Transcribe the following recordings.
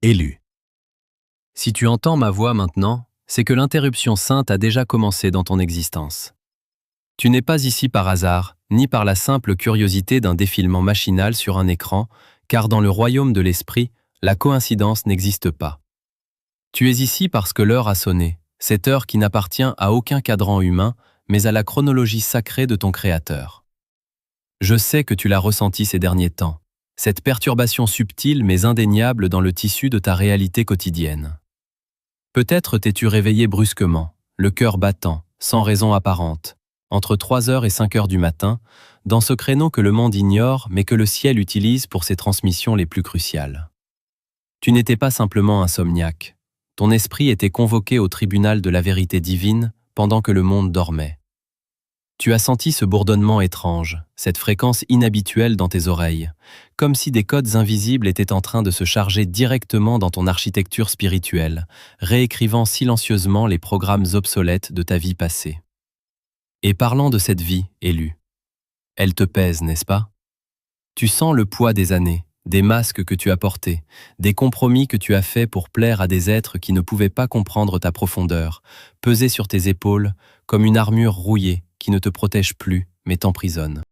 Élu. Si tu entends ma voix maintenant, c'est que l'interruption sainte a déjà commencé dans ton existence. Tu n'es pas ici par hasard, ni par la simple curiosité d'un défilement machinal sur un écran, car dans le royaume de l'esprit, la coïncidence n'existe pas. Tu es ici parce que l'heure a sonné, cette heure qui n'appartient à aucun cadran humain, mais à la chronologie sacrée de ton Créateur. Je sais que tu l'as ressenti ces derniers temps, cette perturbation subtile mais indéniable dans le tissu de ta réalité quotidienne. Peut-être t'es-tu réveillé brusquement, le cœur battant, sans raison apparente, entre 3 heures et 5 heures du matin, dans ce créneau que le monde ignore mais que le ciel utilise pour ses transmissions les plus cruciales. Tu n'étais pas simplement insomniaque. Ton esprit était convoqué au tribunal de la vérité divine pendant que le monde dormait. Tu as senti ce bourdonnement étrange, cette fréquence inhabituelle dans tes oreilles, comme si des codes invisibles étaient en train de se charger directement dans ton architecture spirituelle, réécrivant silencieusement les programmes obsolètes de ta vie passée. Et parlant de cette vie, élue, elle te pèse, n'est-ce pas? Tu sens le poids des années, des masques que tu as portés, des compromis que tu as faits pour plaire à des êtres qui ne pouvaient pas comprendre ta profondeur, peser sur tes épaules comme une armure rouillée qui ne te protège plus, mais t'emprisonne.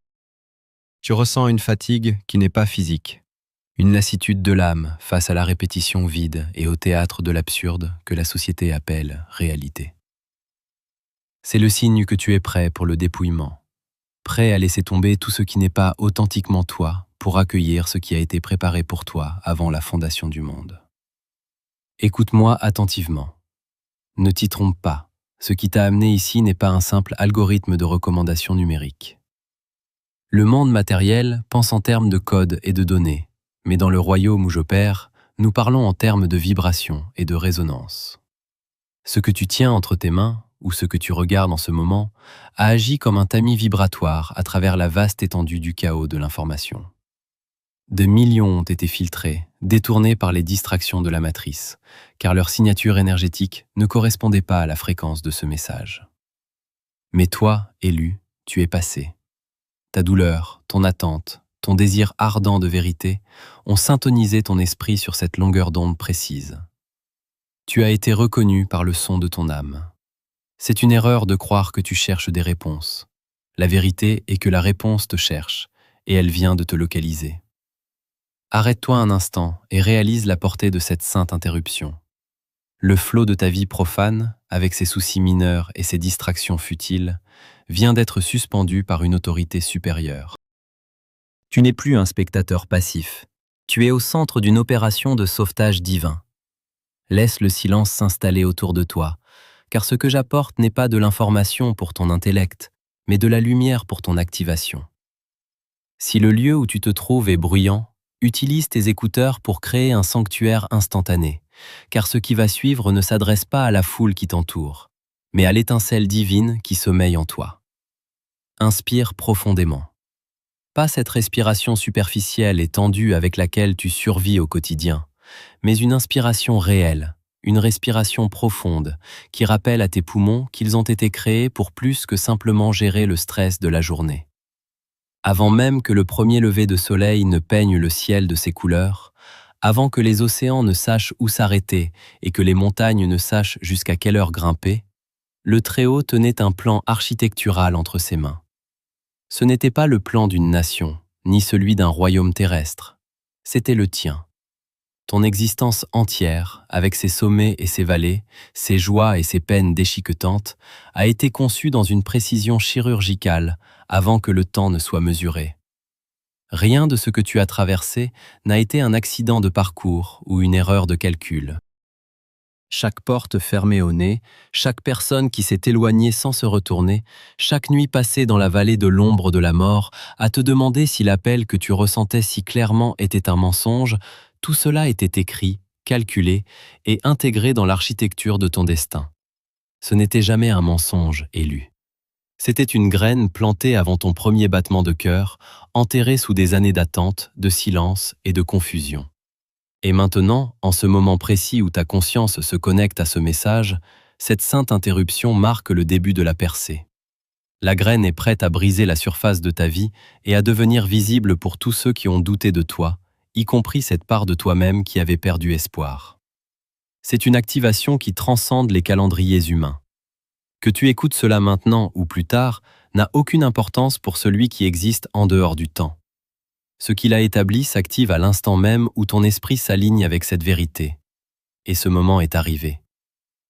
Tu ressens une fatigue qui n'est pas physique, une lassitude de l'âme face à la répétition vide et au théâtre de l'absurde que la société appelle réalité. C'est le signe que tu es prêt pour le dépouillement, prêt à laisser tomber tout ce qui n'est pas authentiquement toi pour accueillir ce qui a été préparé pour toi avant la fondation du monde. Écoute-moi attentivement. Ne t'y trompe pas. Ce qui t'a amené ici n'est pas un simple algorithme de recommandation numérique. Le monde matériel pense en termes de codes et de données, mais dans le royaume où j'opère, nous parlons en termes de vibration et de résonance. Ce que tu tiens entre tes mains, ou ce que tu regardes en ce moment, a agi comme un tamis vibratoire à travers la vaste étendue du chaos de l'information. De millions ont été filtrés, détournés par les distractions de la matrice, car leur signature énergétique ne correspondait pas à la fréquence de ce message. Mais toi, élu, tu es passé. Ta douleur, ton attente, ton désir ardent de vérité ont syntonisé ton esprit sur cette longueur d'onde précise. Tu as été reconnu par le son de ton âme. C'est une erreur de croire que tu cherches des réponses. La vérité est que la réponse te cherche, et elle vient de te localiser. Arrête-toi un instant et réalise la portée de cette sainte interruption. Le flot de ta vie profane, avec ses soucis mineurs et ses distractions futiles, vient d'être suspendu par une autorité supérieure. Tu n'es plus un spectateur passif. Tu es au centre d'une opération de sauvetage divin. Laisse le silence s'installer autour de toi, car ce que j'apporte n'est pas de l'information pour ton intellect, mais de la lumière pour ton activation. Si le lieu où tu te trouves est bruyant, utilise tes écouteurs pour créer un sanctuaire instantané, car ce qui va suivre ne s'adresse pas à la foule qui t'entoure, mais à l'étincelle divine qui sommeille en toi. Inspire profondément. Pas cette respiration superficielle et tendue avec laquelle tu survis au quotidien, mais une inspiration réelle, une respiration profonde qui rappelle à tes poumons qu'ils ont été créés pour plus que simplement gérer le stress de la journée. Avant même que le premier lever de soleil ne peigne le ciel de ses couleurs, avant que les océans ne sachent où s'arrêter et que les montagnes ne sachent jusqu'à quelle heure grimper, le Très-Haut tenait un plan architectural entre ses mains. Ce n'était pas le plan d'une nation, ni celui d'un royaume terrestre, c'était le tien. Ton existence entière, avec ses sommets et ses vallées, ses joies et ses peines déchiquetantes, a été conçue dans une précision chirurgicale avant que le temps ne soit mesuré. Rien de ce que tu as traversé n'a été un accident de parcours ou une erreur de calcul. Chaque porte fermée au nez, chaque personne qui s'est éloignée sans se retourner, chaque nuit passée dans la vallée de l'ombre de la mort, à te demander si l'appel que tu ressentais si clairement était un mensonge, tout cela était écrit, calculé et intégré dans l'architecture de ton destin. Ce n'était jamais un mensonge, élu. C'était une graine plantée avant ton premier battement de cœur, enterrée sous des années d'attente, de silence et de confusion. Et maintenant, en ce moment précis où ta conscience se connecte à ce message, cette sainte interruption marque le début de la percée. La graine est prête à briser la surface de ta vie et à devenir visible pour tous ceux qui ont douté de toi y compris cette part de toi-même qui avait perdu espoir. C'est une activation qui transcende les calendriers humains. Que tu écoutes cela maintenant ou plus tard n'a aucune importance pour celui qui existe en dehors du temps. Ce qu'il a établi s'active à l'instant même où ton esprit s'aligne avec cette vérité. Et ce moment est arrivé.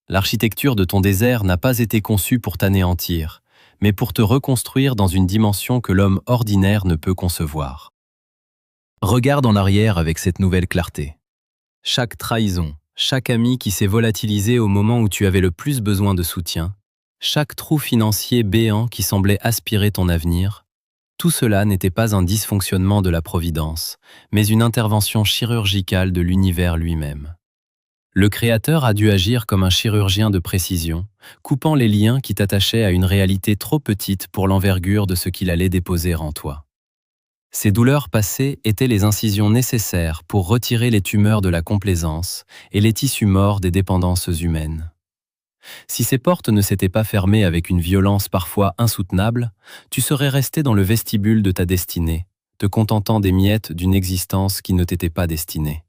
L'architecture de ton désert n'a pas été conçue pour t'anéantir, mais pour te reconstruire dans une dimension que l'homme ordinaire ne peut concevoir. Regarde en arrière avec cette nouvelle clarté. Chaque trahison, chaque ami qui s'est volatilisé au moment où tu avais le plus besoin de soutien, chaque trou financier béant qui semblait aspirer ton avenir, tout cela n'était pas un dysfonctionnement de la Providence, mais une intervention chirurgicale de l'univers lui-même. Le Créateur a dû agir comme un chirurgien de précision, coupant les liens qui t'attachaient à une réalité trop petite pour l'envergure de ce qu'il allait déposer en toi. Ces douleurs passées étaient les incisions nécessaires pour retirer les tumeurs de la complaisance et les tissus morts des dépendances humaines. Si ces portes ne s'étaient pas fermées avec une violence parfois insoutenable, tu serais resté dans le vestibule de ta destinée, te contentant des miettes d'une existence qui ne t'était pas destinée.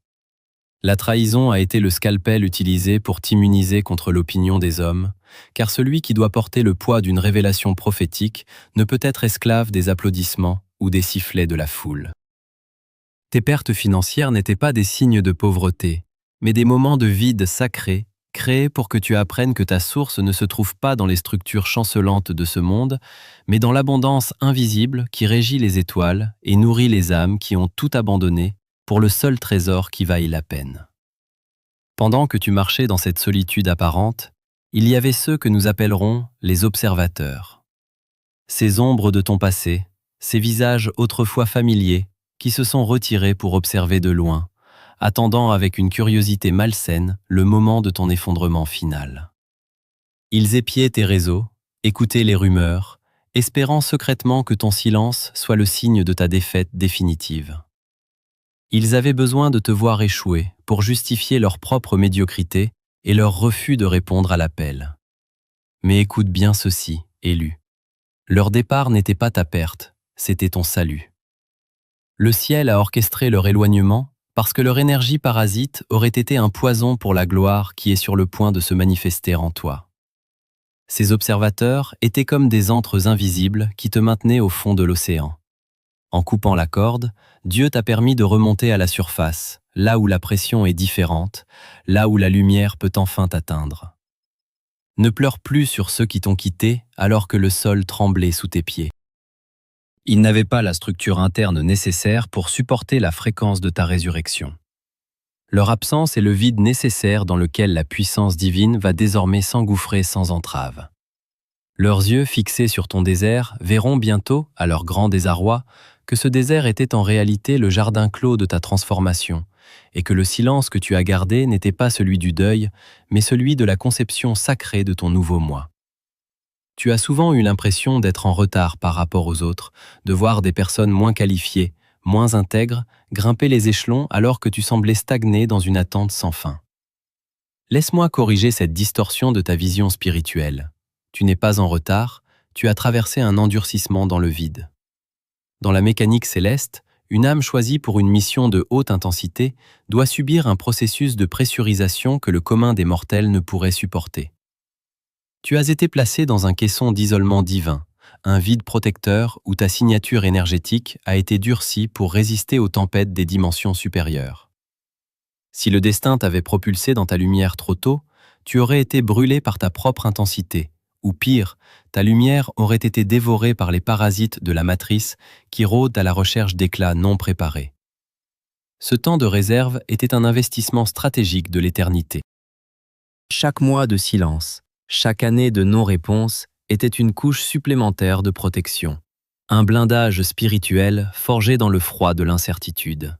La trahison a été le scalpel utilisé pour t'immuniser contre l'opinion des hommes, car celui qui doit porter le poids d'une révélation prophétique ne peut être esclave des applaudissements ou des sifflets de la foule. Tes pertes financières n'étaient pas des signes de pauvreté, mais des moments de vide sacré, créés pour que tu apprennes que ta source ne se trouve pas dans les structures chancelantes de ce monde, mais dans l'abondance invisible qui régit les étoiles et nourrit les âmes qui ont tout abandonné pour le seul trésor qui vaille la peine. Pendant que tu marchais dans cette solitude apparente, il y avait ceux que nous appellerons les observateurs. Ces ombres de ton passé, ces visages autrefois familiers, qui se sont retirés pour observer de loin, attendant avec une curiosité malsaine le moment de ton effondrement final. Ils épiaient tes réseaux, écoutaient les rumeurs, espérant secrètement que ton silence soit le signe de ta défaite définitive. Ils avaient besoin de te voir échouer pour justifier leur propre médiocrité et leur refus de répondre à l'appel. Mais écoute bien ceci, élu. Leur départ n'était pas ta perte, c'était ton salut. Le ciel a orchestré leur éloignement parce que leur énergie parasite aurait été un poison pour la gloire qui est sur le point de se manifester en toi. Ces observateurs étaient comme des antres invisibles qui te maintenaient au fond de l'océan. En coupant la corde, Dieu t'a permis de remonter à la surface, là où la pression est différente, là où la lumière peut enfin t'atteindre. Ne pleure plus sur ceux qui t'ont quitté alors que le sol tremblait sous tes pieds. Ils n'avaient pas la structure interne nécessaire pour supporter la fréquence de ta résurrection. Leur absence est le vide nécessaire dans lequel la puissance divine va désormais s'engouffrer sans entrave. Leurs yeux fixés sur ton désert verront bientôt, à leur grand désarroi, que ce désert était en réalité le jardin clos de ta transformation, et que le silence que tu as gardé n'était pas celui du deuil, mais celui de la conception sacrée de ton nouveau moi. Tu as souvent eu l'impression d'être en retard par rapport aux autres, de voir des personnes moins qualifiées, moins intègres, grimper les échelons alors que tu semblais stagner dans une attente sans fin. Laisse-moi corriger cette distorsion de ta vision spirituelle. Tu n'es pas en retard, tu as traversé un endurcissement dans le vide. Dans la mécanique céleste, une âme choisie pour une mission de haute intensité doit subir un processus de pressurisation que le commun des mortels ne pourrait supporter. Tu as été placé dans un caisson d'isolement divin, un vide protecteur où ta signature énergétique a été durcie pour résister aux tempêtes des dimensions supérieures. Si le destin t'avait propulsé dans ta lumière trop tôt, tu aurais été brûlé par ta propre intensité, ou pire, ta lumière aurait été dévorée par les parasites de la matrice qui rôdent à la recherche d'éclats non préparés. Ce temps de réserve était un investissement stratégique de l'éternité. Chaque mois de silence, chaque année de non-réponse était une couche supplémentaire de protection, un blindage spirituel forgé dans le froid de l'incertitude.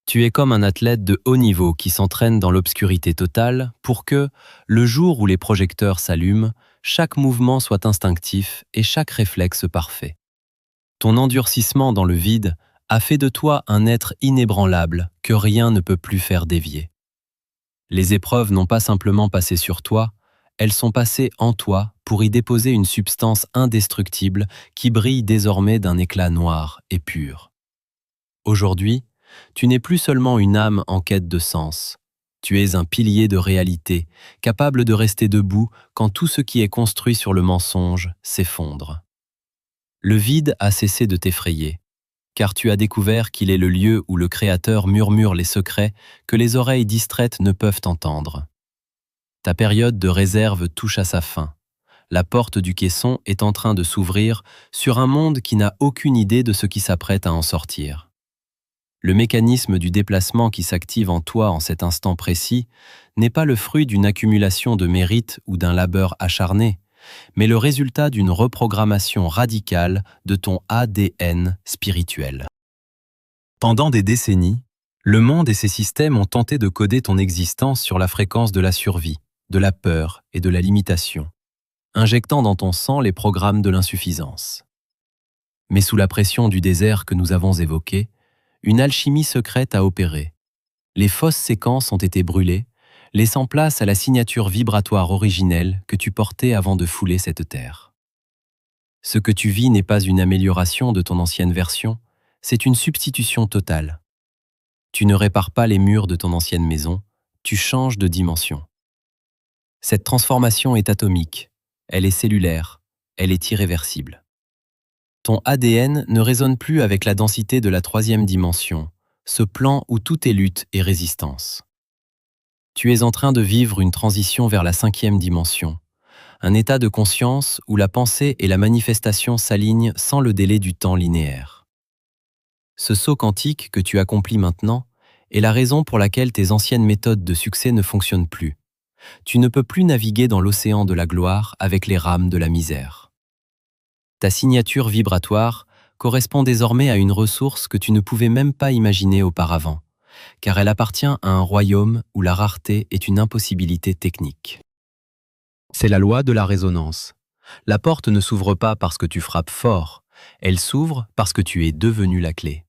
Tu es comme un athlète de haut niveau qui s'entraîne dans l'obscurité totale pour que, le jour où les projecteurs s'allument, chaque mouvement soit instinctif et chaque réflexe parfait. Ton endurcissement dans le vide a fait de toi un être inébranlable que rien ne peut plus faire dévier. Les épreuves n'ont pas simplement passé sur toi, elles sont passées en toi pour y déposer une substance indestructible qui brille désormais d'un éclat noir et pur. Aujourd'hui, Tu n'es plus seulement une âme en quête de sens. Tu es un pilier de réalité, capable de rester debout quand tout ce qui est construit sur le mensonge s'effondre. Le vide a cessé de t'effrayer, car tu as découvert qu'il est le lieu où le Créateur murmure les secrets que les oreilles distraites ne peuvent entendre. Ta période de réserve touche à sa fin. La porte du caisson est en train de s'ouvrir sur un monde qui n'a aucune idée de ce qui s'apprête à en sortir. Le mécanisme du déplacement qui s'active en toi en cet instant précis n'est pas le fruit d'une accumulation de mérites ou d'un labeur acharné, mais le résultat d'une reprogrammation radicale de ton ADN spirituel. Pendant des décennies, le monde et ses systèmes ont tenté de coder ton existence sur la fréquence de la survie, de la peur et de la limitation, injectant dans ton sang les programmes de l'insuffisance. Mais sous la pression du désert que nous avons évoqué, une alchimie secrète a opéré. Les fausses séquences ont été brûlées, laissant place à la signature vibratoire originelle que tu portais avant de fouler cette terre. Ce que tu vis n'est pas une amélioration de ton ancienne version, c'est une substitution totale. Tu ne répares pas les murs de ton ancienne maison, tu changes de dimension. Cette transformation est atomique, elle est cellulaire, elle est irréversible. Ton ADN ne résonne plus avec la densité de la 3e dimension, ce plan où tout est lutte et résistance. Tu es en train de vivre une transition vers la 5e dimension, un état de conscience où la pensée et la manifestation s'alignent sans le délai du temps linéaire. Ce saut quantique que tu accomplis maintenant est la raison pour laquelle tes anciennes méthodes de succès ne fonctionnent plus. Tu ne peux plus naviguer dans l'océan de la gloire avec les rames de la misère. Ta signature vibratoire correspond désormais à une ressource que tu ne pouvais même pas imaginer auparavant, car elle appartient à un royaume où la rareté est une impossibilité technique. C'est la loi de la résonance. La porte ne s'ouvre pas parce que tu frappes fort, elle s'ouvre parce que tu es devenu la clé.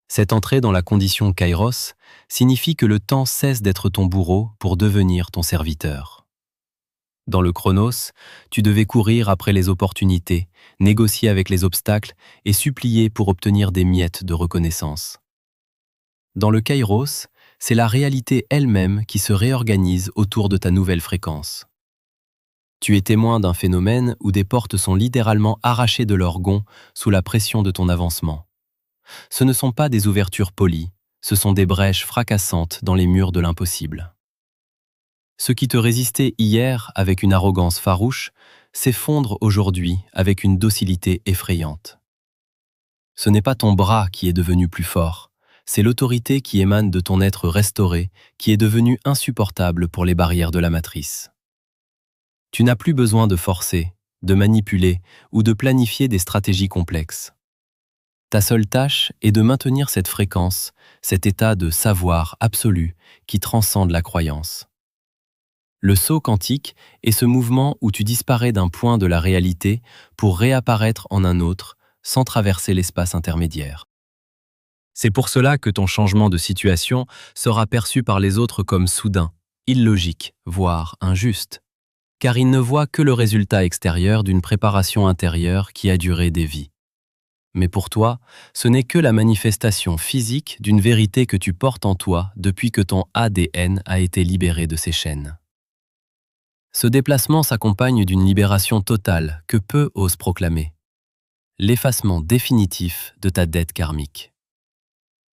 Cette entrée dans la condition Kairos signifie que le temps cesse d'être ton bourreau pour devenir ton serviteur. Dans le Chronos, tu devais courir après les opportunités, négocier avec les obstacles et supplier pour obtenir des miettes de reconnaissance. Dans le Kairos, c'est la réalité elle-même qui se réorganise autour de ta nouvelle fréquence. Tu es témoin d'un phénomène où des portes sont littéralement arrachées de leur gonds sous la pression de ton avancement. Ce ne sont pas des ouvertures polies, ce sont des brèches fracassantes dans les murs de l'impossible. Ce qui te résistait hier avec une arrogance farouche s'effondre aujourd'hui avec une docilité effrayante. Ce n'est pas ton bras qui est devenu plus fort, c'est l'autorité qui émane de ton être restauré qui est devenue insupportable pour les barrières de la matrice. Tu n'as plus besoin de forcer, de manipuler ou de planifier des stratégies complexes. Ta seule tâche est de maintenir cette fréquence, cet état de savoir absolu qui transcende la croyance. Le saut quantique est ce mouvement où tu disparais d'un point de la réalité pour réapparaître en un autre sans traverser l'espace intermédiaire. C'est pour cela que ton changement de situation sera perçu par les autres comme soudain, illogique, voire injuste, car ils ne voient que le résultat extérieur d'une préparation intérieure qui a duré des vies. Mais pour toi, ce n'est que la manifestation physique d'une vérité que tu portes en toi depuis que ton ADN a été libéré de ses chaînes. Ce déplacement s'accompagne d'une libération totale que peu osent proclamer. L'effacement définitif de ta dette karmique.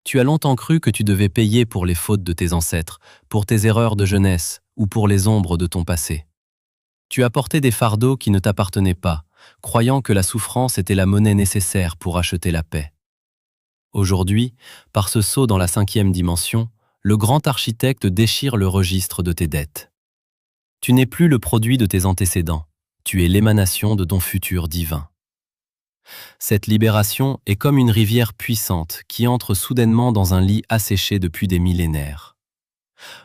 Tu as longtemps cru que tu devais payer pour les fautes de tes ancêtres, pour tes erreurs de jeunesse ou pour les ombres de ton passé. Tu as porté des fardeaux qui ne t'appartenaient pas, croyant que la souffrance était la monnaie nécessaire pour acheter la paix. Aujourd'hui, par ce saut dans la 5e dimension, le grand architecte déchire le registre de tes dettes. Tu n'es plus le produit de tes antécédents, tu es l'émanation de ton futur divin. Cette libération est comme une rivière puissante qui entre soudainement dans un lit asséché depuis des millénaires.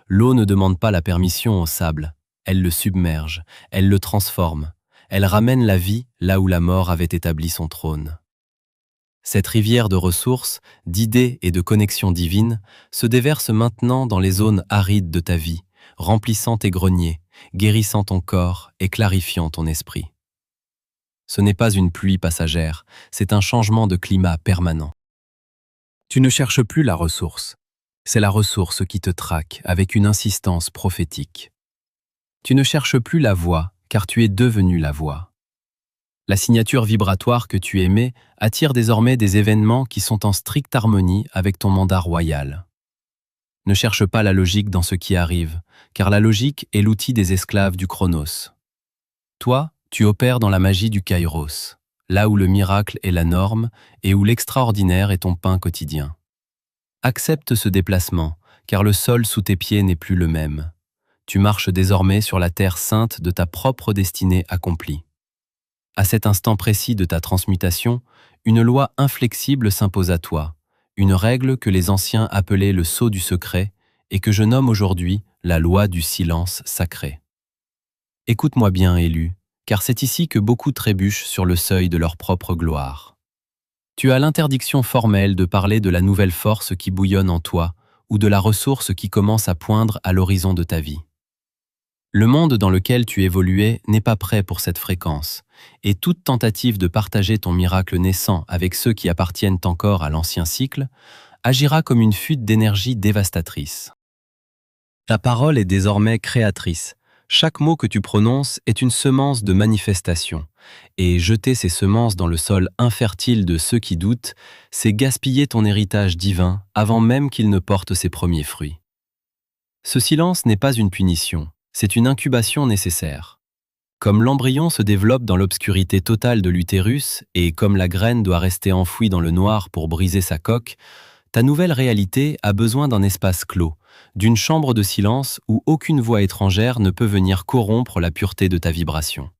L'eau ne demande pas la permission au sable, elle le submerge, elle le transforme, elle ramène la vie là où la mort avait établi son trône. Cette rivière de ressources, d'idées et de connexions divines se déverse maintenant dans les zones arides de ta vie, remplissant tes greniers, guérissant ton corps et clarifiant ton esprit. Ce n'est pas une pluie passagère, c'est un changement de climat permanent. Tu ne cherches plus la ressource. C'est la ressource qui te traque avec une insistance prophétique. Tu ne cherches plus la voix, car tu es devenu la voix. La signature vibratoire que tu aimais attire désormais des événements qui sont en stricte harmonie avec ton mandat royal. Ne cherche pas la logique dans ce qui arrive, car la logique est l'outil des esclaves du chronos. Toi, tu opères dans la magie du kairos, là où le miracle est la norme et où l'extraordinaire est ton pain quotidien. Accepte ce déplacement, car le sol sous tes pieds n'est plus le même. Tu marches désormais sur la terre sainte de ta propre destinée accomplie. À cet instant précis de ta transmutation, une loi inflexible s'impose à toi, une règle que les anciens appelaient le sceau du secret et que je nomme aujourd'hui la loi du silence sacré. Écoute-moi bien, élu, car c'est ici que beaucoup trébuchent sur le seuil de leur propre gloire. Tu as l'interdiction formelle de parler de la nouvelle force qui bouillonne en toi ou de la ressource qui commence à poindre à l'horizon de ta vie. Le monde dans lequel tu évoluais n'est pas prêt pour cette fréquence, et toute tentative de partager ton miracle naissant avec ceux qui appartiennent encore à l'ancien cycle agira comme une fuite d'énergie dévastatrice. Ta parole est désormais créatrice. Chaque mot que tu prononces est une semence de manifestation, et jeter ces semences dans le sol infertile de ceux qui doutent, c'est gaspiller ton héritage divin avant même qu'il ne porte ses premiers fruits. Ce silence n'est pas une punition. C'est une incubation nécessaire. Comme l'embryon se développe dans l'obscurité totale de l'utérus et comme la graine doit rester enfouie dans le noir pour briser sa coque, ta nouvelle réalité a besoin d'un espace clos, d'une chambre de silence où aucune voix étrangère ne peut venir corrompre la pureté de ta vibration.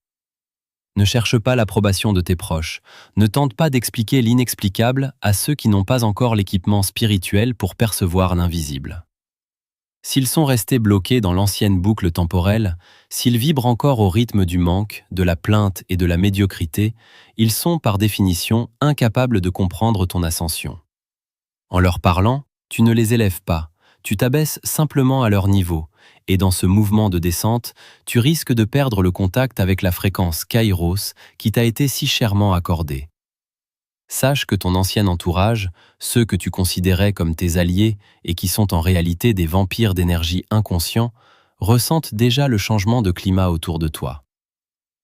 Ne cherche pas l'approbation de tes proches, ne tente pas d'expliquer l'inexplicable à ceux qui n'ont pas encore l'équipement spirituel pour percevoir l'invisible. S'ils sont restés bloqués dans l'ancienne boucle temporelle, s'ils vibrent encore au rythme du manque, de la plainte et de la médiocrité, ils sont par définition incapables de comprendre ton ascension. En leur parlant, tu ne les élèves pas, tu t'abaisses simplement à leur niveau, et dans ce mouvement de descente, tu risques de perdre le contact avec la fréquence Kairos qui t'a été si chèrement accordée. Sache que ton ancien entourage, ceux que tu considérais comme tes alliés et qui sont en réalité des vampires d'énergie inconscients, ressentent déjà le changement de climat autour de toi.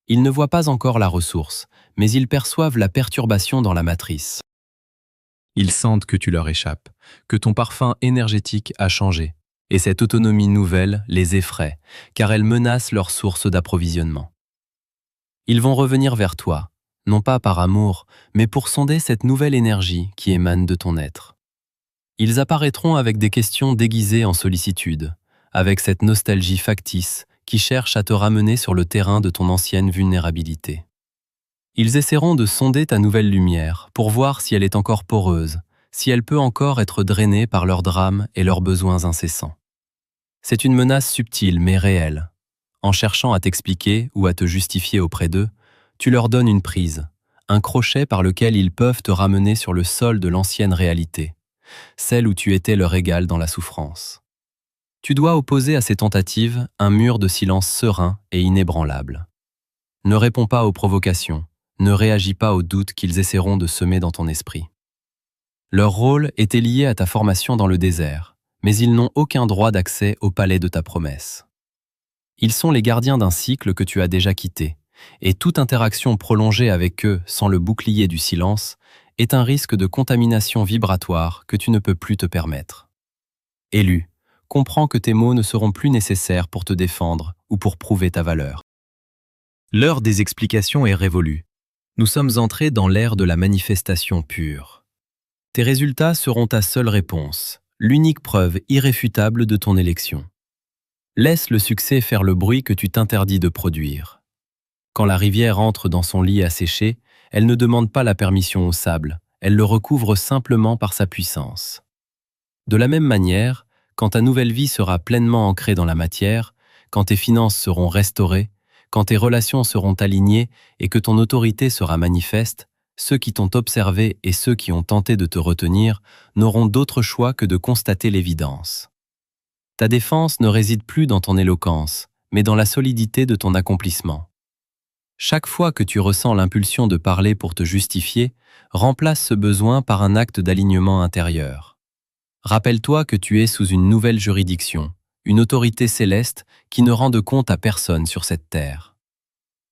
Ils ne voient pas encore la ressource, mais ils perçoivent la perturbation dans la matrice. Ils sentent que tu leur échappes, que ton parfum énergétique a changé, et cette autonomie nouvelle les effraie, car elle menace leur source d'approvisionnement. Ils vont revenir vers toi, non pas par amour, mais pour sonder cette nouvelle énergie qui émane de ton être. Ils apparaîtront avec des questions déguisées en sollicitude, avec cette nostalgie factice qui cherche à te ramener sur le terrain de ton ancienne vulnérabilité. Ils essaieront de sonder ta nouvelle lumière pour voir si elle est encore poreuse, si elle peut encore être drainée par leurs drames et leurs besoins incessants. C'est une menace subtile mais réelle. En cherchant à t'expliquer ou à te justifier auprès d'eux, tu leur donnes une prise, un crochet par lequel ils peuvent te ramener sur le sol de l'ancienne réalité, celle où tu étais leur égal dans la souffrance. Tu dois opposer à ces tentatives un mur de silence serein et inébranlable. Ne réponds pas aux provocations, ne réagis pas aux doutes qu'ils essaieront de semer dans ton esprit. Leur rôle était lié à ta formation dans le désert, mais ils n'ont aucun droit d'accès au palais de ta promesse. Ils sont les gardiens d'un cycle que tu as déjà quitté, et toute interaction prolongée avec eux sans le bouclier du silence est un risque de contamination vibratoire que tu ne peux plus te permettre. Élu, comprends que tes mots ne seront plus nécessaires pour te défendre ou pour prouver ta valeur. L'heure des explications est révolue. Nous sommes entrés dans l'ère de la manifestation pure. Tes résultats seront ta seule réponse, l'unique preuve irréfutable de ton élection. Laisse le succès faire le bruit que tu t'interdis de produire. Quand la rivière entre dans son lit asséché, elle ne demande pas la permission au sable, elle le recouvre simplement par sa puissance. De la même manière, quand ta nouvelle vie sera pleinement ancrée dans la matière, quand tes finances seront restaurées, quand tes relations seront alignées et que ton autorité sera manifeste, ceux qui t'ont observé et ceux qui ont tenté de te retenir n'auront d'autre choix que de constater l'évidence. Ta défense ne réside plus dans ton éloquence, mais dans la solidité de ton accomplissement. Chaque fois que tu ressens l'impulsion de parler pour te justifier, remplace ce besoin par un acte d'alignement intérieur. Rappelle-toi que tu es sous une nouvelle juridiction, une autorité céleste qui ne rend de compte à personne sur cette terre.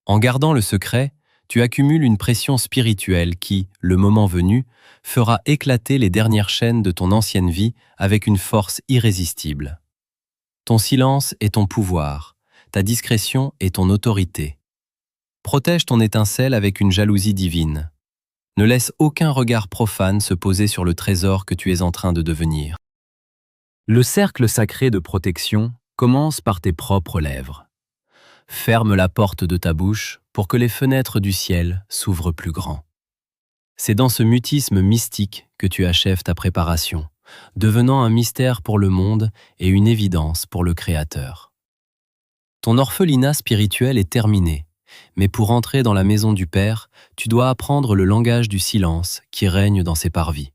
En gardant le secret, tu accumules une pression spirituelle qui, le moment venu, fera éclater les dernières chaînes de ton ancienne vie avec une force irrésistible. Ton silence est ton pouvoir, ta discrétion est ton autorité. Protège ton étincelle avec une jalousie divine. Ne laisse aucun regard profane se poser sur le trésor que tu es en train de devenir. Le cercle sacré de protection commence par tes propres lèvres. Ferme la porte de ta bouche pour que les fenêtres du ciel s'ouvrent plus grand. C'est dans ce mutisme mystique que tu achèves ta préparation, devenant un mystère pour le monde et une évidence pour le Créateur. Ton orphelinat spirituel est terminé, mais pour entrer dans la maison du Père, tu dois apprendre le langage du silence qui règne dans ses parvis.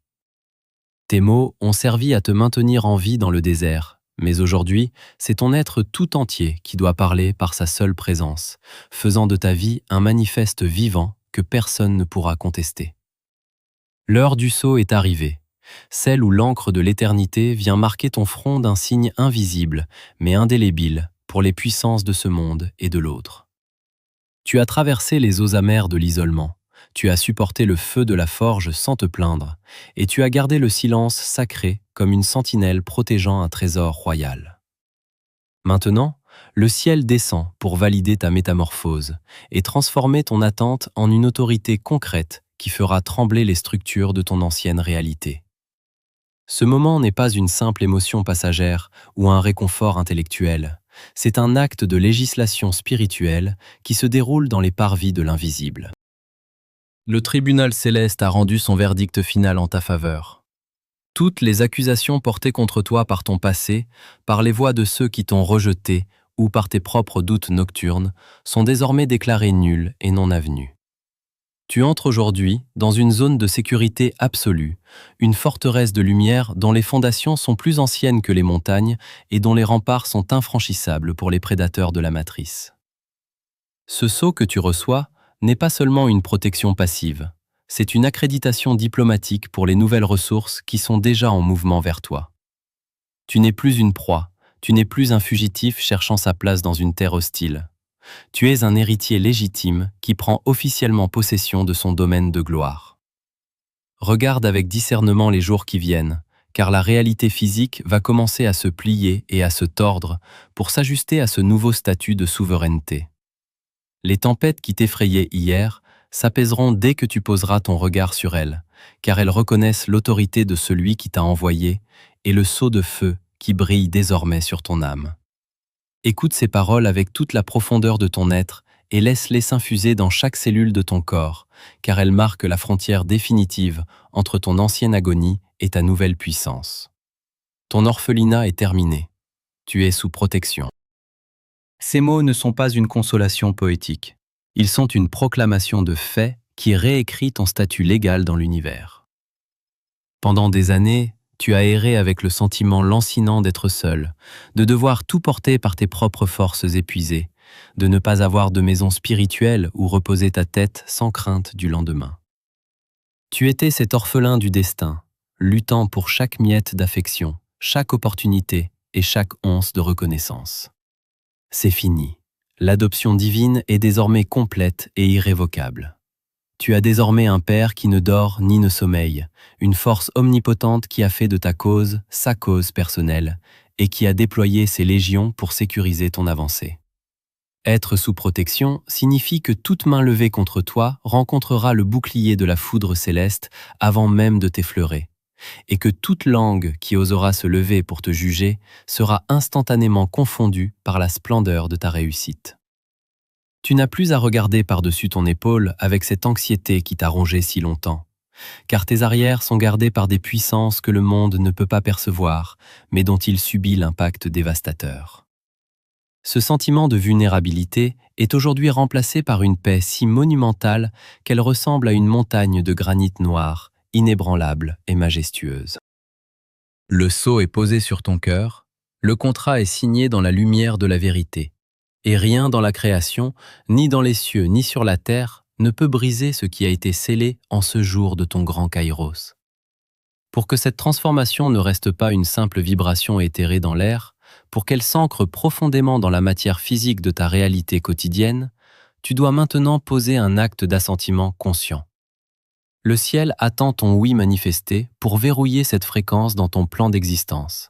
Tes mots ont servi à te maintenir en vie dans le désert, mais aujourd'hui, c'est ton être tout entier qui doit parler par sa seule présence, faisant de ta vie un manifeste vivant que personne ne pourra contester. L'heure du saut est arrivée, celle où l'encre de l'éternité vient marquer ton front d'un signe invisible, mais indélébile, pour les puissances de ce monde et de l'autre. Tu as traversé les eaux amères de l'isolement, tu as supporté le feu de la forge sans te plaindre, et tu as gardé le silence sacré comme une sentinelle protégeant un trésor royal. Maintenant, le ciel descend pour valider ta métamorphose et transformer ton attente en une autorité concrète qui fera trembler les structures de ton ancienne réalité. Ce moment n'est pas une simple émotion passagère ou un réconfort intellectuel. C'est un acte de législation spirituelle qui se déroule dans les parvis de l'invisible. Le tribunal céleste a rendu son verdict final en ta faveur. Toutes les accusations portées contre toi par ton passé, par les voix de ceux qui t'ont rejeté ou par tes propres doutes nocturnes, sont désormais déclarées nulles et non avenues. Tu entres aujourd'hui dans une zone de sécurité absolue, une forteresse de lumière dont les fondations sont plus anciennes que les montagnes et dont les remparts sont infranchissables pour les prédateurs de la matrice. Ce sceau que tu reçois n'est pas seulement une protection passive, c'est une accréditation diplomatique pour les nouvelles ressources qui sont déjà en mouvement vers toi. Tu n'es plus une proie, tu n'es plus un fugitif cherchant sa place dans une terre hostile. Tu es un héritier légitime qui prend officiellement possession de son domaine de gloire. Regarde avec discernement les jours qui viennent, car la réalité physique va commencer à se plier et à se tordre pour s'ajuster à ce nouveau statut de souveraineté. Les tempêtes qui t'effrayaient hier s'apaiseront dès que tu poseras ton regard sur elles, car elles reconnaissent l'autorité de celui qui t'a envoyé et le sceau de feu qui brille désormais sur ton âme. Écoute ces paroles avec toute la profondeur de ton être et laisse-les s'infuser dans chaque cellule de ton corps, car elles marquent la frontière définitive entre ton ancienne agonie et ta nouvelle puissance. Ton orphelinat est terminé. Tu es sous protection. Ces mots ne sont pas une consolation poétique. Ils sont une proclamation de fait qui réécrit ton statut légal dans l'univers. Pendant des années, tu as erré avec le sentiment lancinant d'être seul, de devoir tout porter par tes propres forces épuisées, de ne pas avoir de maison spirituelle où reposer ta tête sans crainte du lendemain. Tu étais cet orphelin du destin, luttant pour chaque miette d'affection, chaque opportunité et chaque once de reconnaissance. C'est fini. L'adoption divine est désormais complète et irrévocable. Tu as désormais un Père qui ne dort ni ne sommeille, une force omnipotente qui a fait de ta cause sa cause personnelle et qui a déployé ses légions pour sécuriser ton avancée. Être sous protection signifie que toute main levée contre toi rencontrera le bouclier de la foudre céleste avant même de t'effleurer, et que toute langue qui osera se lever pour te juger sera instantanément confondue par la splendeur de ta réussite. Tu n'as plus à regarder par-dessus ton épaule avec cette anxiété qui t'a rongé si longtemps, car tes arrières sont gardées par des puissances que le monde ne peut pas percevoir, mais dont il subit l'impact dévastateur. Ce sentiment de vulnérabilité est aujourd'hui remplacé par une paix si monumentale qu'elle ressemble à une montagne de granit noir, inébranlable et majestueuse. Le sceau est posé sur ton cœur, le contrat est signé dans la lumière de la vérité, Et rien dans la création, ni dans les cieux, ni sur la terre, ne peut briser ce qui a été scellé en ce jour de ton grand Kairos. Pour que cette transformation ne reste pas une simple vibration éthérée dans l'air, pour qu'elle s'ancre profondément dans la matière physique de ta réalité quotidienne, tu dois maintenant poser un acte d'assentiment conscient. Le ciel attend ton oui manifesté pour verrouiller cette fréquence dans ton plan d'existence.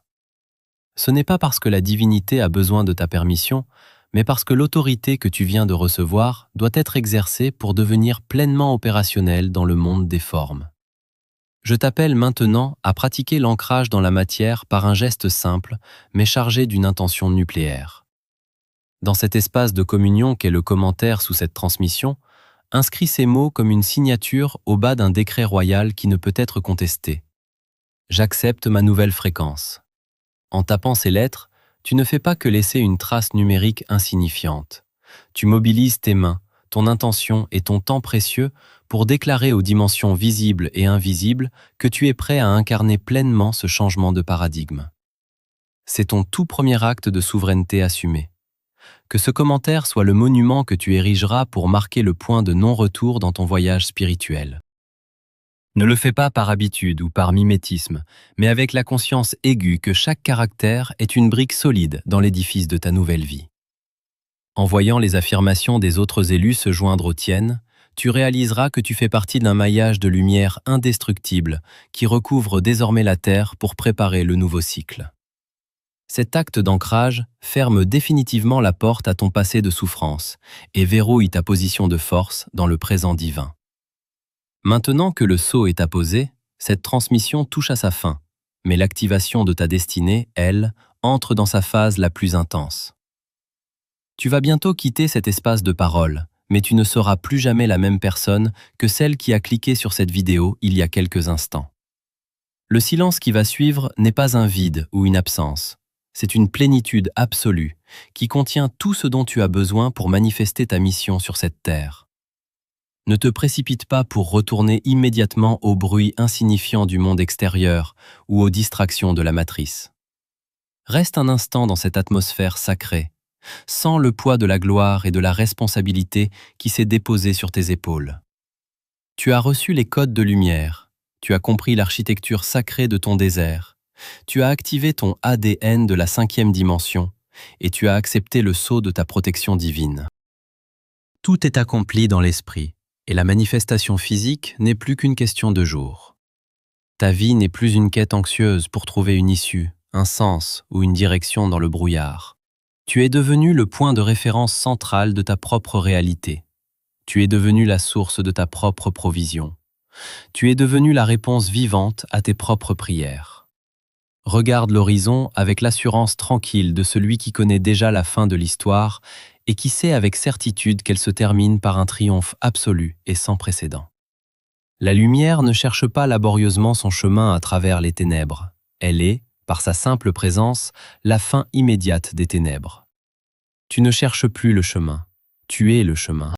Ce n'est pas parce que la divinité a besoin de ta permission, mais parce que l'autorité que tu viens de recevoir doit être exercée pour devenir pleinement opérationnelle dans le monde des formes. Je t'appelle maintenant à pratiquer l'ancrage dans la matière par un geste simple, mais chargé d'une intention nucléaire. Dans cet espace de communion qu'est le commentaire sous cette transmission, inscris ces mots comme une signature au bas d'un décret royal qui ne peut être contesté. J'accepte ma nouvelle fréquence. En tapant ces lettres, tu ne fais pas que laisser une trace numérique insignifiante. Tu mobilises tes mains, ton intention et ton temps précieux pour déclarer aux dimensions visibles et invisibles que tu es prêt à incarner pleinement ce changement de paradigme. C'est ton tout premier acte de souveraineté assumé. Que ce commentaire soit le monument que tu érigeras pour marquer le point de non-retour dans ton voyage spirituel. Ne le fais pas par habitude ou par mimétisme, mais avec la conscience aiguë que chaque caractère est une brique solide dans l'édifice de ta nouvelle vie. En voyant les affirmations des autres élus se joindre aux tiennes, tu réaliseras que tu fais partie d'un maillage de lumière indestructible qui recouvre désormais la Terre pour préparer le nouveau cycle. Cet acte d'ancrage ferme définitivement la porte à ton passé de souffrance et verrouille ta position de force dans le présent divin. Maintenant que le sceau est apposé, cette transmission touche à sa fin, mais l'activation de ta destinée, elle, entre dans sa phase la plus intense. Tu vas bientôt quitter cet espace de parole, mais tu ne seras plus jamais la même personne que celle qui a cliqué sur cette vidéo il y a quelques instants. Le silence qui va suivre n'est pas un vide ou une absence, c'est une plénitude absolue qui contient tout ce dont tu as besoin pour manifester ta mission sur cette terre. Ne te précipite pas pour retourner immédiatement au bruit insignifiant du monde extérieur ou aux distractions de la matrice. Reste un instant dans cette atmosphère sacrée, sans le poids de la gloire et de la responsabilité qui s'est déposé sur tes épaules. Tu as reçu les codes de lumière, tu as compris l'architecture sacrée de ton désert, tu as activé ton ADN de la 5e dimension et tu as accepté le sceau de ta protection divine. Tout est accompli dans l'esprit et la manifestation physique n'est plus qu'une question de jours. Ta vie n'est plus une quête anxieuse pour trouver une issue, un sens ou une direction dans le brouillard. Tu es devenu le point de référence central de ta propre réalité. Tu es devenu la source de ta propre provision. Tu es devenu la réponse vivante à tes propres prières. Regarde l'horizon avec l'assurance tranquille de celui qui connaît déjà la fin de l'histoire et qui sait avec certitude qu'elle se termine par un triomphe absolu et sans précédent. La lumière ne cherche pas laborieusement son chemin à travers les ténèbres. Elle est, par sa simple présence, la fin immédiate des ténèbres. Tu ne cherches plus le chemin, tu es le chemin.